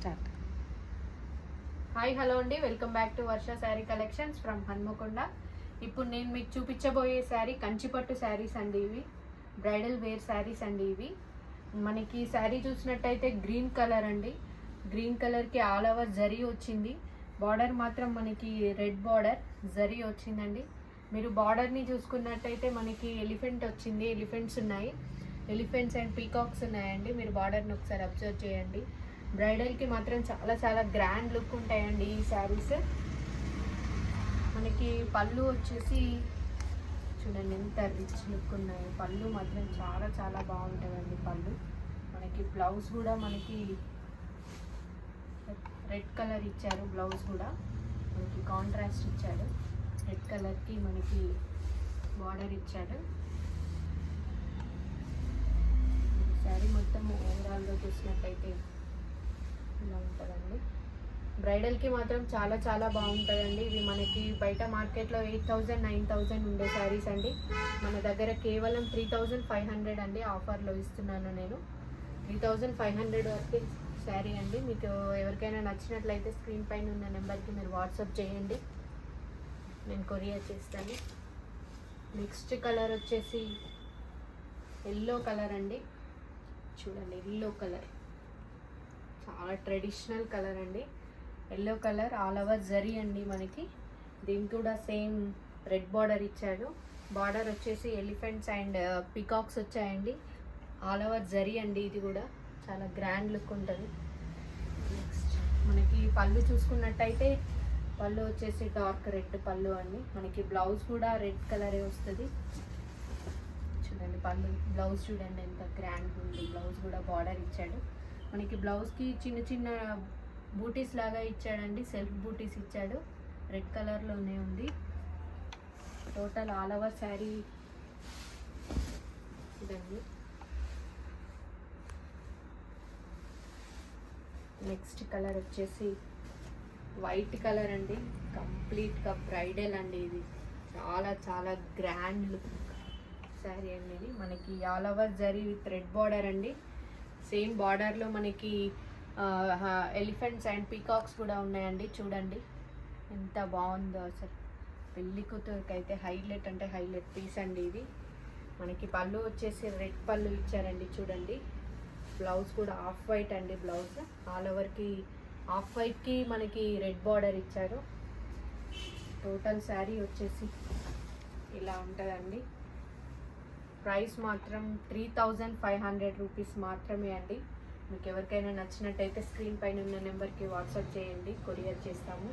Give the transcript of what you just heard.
Start. Hi hello అండి, welcome back to Varsha sari collections from Hanamkonda. ఇప్పుడు నేను మీకు చూపించబోయే శారీ కంచిపట్టు శారీస్ అండి. ఇవి బ్రైడల్ వేర్ శారీస్ అండి. ఇవి మనకి శారీ చూసినట్టయితే గ్రీన్ కలర్ అండి. గ్రీన్ కలర్కి ఆల్ ఓవర్ జరీ వచ్చింది. బార్డర్ మాత్రం మనకి రెడ్ బార్డర్ జరీ వచ్చిందండి. మీరు బార్డర్ని చూసుకున్నట్టయితే మనకి ఎలిఫెంట్ వచ్చింది, ఎలిఫెంట్స్ ఉన్నాయి, ఎలిఫెంట్స్ అండ్ పీకాక్స్ ఉన్నాయండి. మీరు బార్డర్ని ఒకసారి అబ్జర్వ్ చేయండి. బ్రైడల్కి మాత్రం చాలా చాలా గ్రాండ్ లుక్ ఉంటాయండి ఈ శారీస్. మనకి పళ్ళు వచ్చేసి చూడండి ఎంత రిచ్ లుక్ ఉన్నాయి. పళ్ళు మాత్రం చాలా చాలా బాగుంటుందండి పళ్ళు. మనకి బ్లౌజ్ కూడా మనకి రెడ్ కలర్ ఇచ్చారు. బ్లౌజ్ కూడా మనకి కాంట్రాస్ట్ ఇచ్చాడు. రెడ్ కలర్కి మనకి బార్డర్ ఇచ్చాడు. శారీ మొత్తం ఓవరాల్గా చూసినట్టయితే ఇలా ఉంటుందండి. బ్రైడల్కి మాత్రం చాలా చాలా బాగుంటుందండి. ఇవి మనకి బయట మార్కెట్లో 8,000 9,000 ఉండే శారీస్ అండి. మన దగ్గర కేవలం 3,500 అండి. ఆఫర్లో ఇస్తున్నాను నేను. 3,500 వరకు శారీ అండి. మీకు ఎవరికైనా నచ్చినట్లయితే స్క్రీన్ పైన ఉన్న నెంబర్కి మీరు వాట్సాప్ చేయండి, నేను కొరియర్ చేస్తాను. నెక్స్ట్ కలర్ వచ్చేసి ఎల్లో కలర్ అండి. చూడండి ఎల్లో కలర్ చాలా ట్రెడిషనల్ కలర్ అండి. Yellow colour all over zari అండి. మనకి దీనికి కూడా సేమ్ రెడ్ బార్డర్ ఇచ్చాడు. బార్డర్ వచ్చేసి ఎలిఫెంట్స్ అండ్ పికాక్స్ వచ్చాయండి. ఆల్ ఓవర్ జరీ అండి. ఇది కూడా చాలా గ్రాండ్ లుక్ ఉంటుంది. నెక్స్ట్ మనకి పళ్ళు చూసుకున్నట్టయితే పళ్ళు వచ్చేసి డార్క్ రెడ్ పళ్ళు అండి. మనకి బ్లౌజ్ కూడా రెడ్ కలరే వస్తుంది. చూడండి పళ్ళు, బ్లౌజ్ చూడండి ఎంత గ్రాండ్ ఉంది. బ్లౌజ్ కూడా బార్డర్ ఇచ్చాడు. మనకి బ్లౌజ్కి చిన్న చిన్న బూటీస్ లాగా ఇచ్చాడండి. సెల్ఫ్ బూటీస్ ఇచ్చాడు. రెడ్ కలర్లోనే ఉంది. టోటల్ ఆల్ ఓవర్ శారీ ఇదండి. నెక్స్ట్ కలర్ వచ్చేసి వైట్ కలర్ అండి. కంప్లీట్గా బ్రైడల్ అండి. ఇది చాలా చాలా గ్రాండ్ లుక్ శారీ అండి. ఇది మనకి all over zari with red border అండి. సేమ్ బార్డర్లో మనకి ఎలిఫెంట్స్ అండ్ పీకాక్స్ కూడా ఉన్నాయండి. చూడండి ఎంత బాగుందో అసలు. పెళ్లి కూతురికి అయితే హైలైట్ అంటే హైలైట్ పీస్ అండి ఇది. మనకి పళ్ళు వచ్చేసి రెడ్ పళ్ళు ఇచ్చారండి. చూడండి బ్లౌజ్ కూడా ఆఫ్ వైట్ అండి. బ్లౌజ్ ఆల్ ఓవర్కి ఆఫ్ వైట్కి మనకి రెడ్ బార్డర్ ఇచ్చారు. టోటల్ శారీ వచ్చేసి ఇలా ఉంటుందండి. ప్రైస్ మాత్రం 3,500 రూపీస్ మాత్రమే అండి. మీకు ఎవరికైనా నచ్చినట్టయితే స్క్రీన్ పైన ఉన్న నెంబర్కి వాట్సాప్ చేయండి, కొరియర్ చేస్తాము.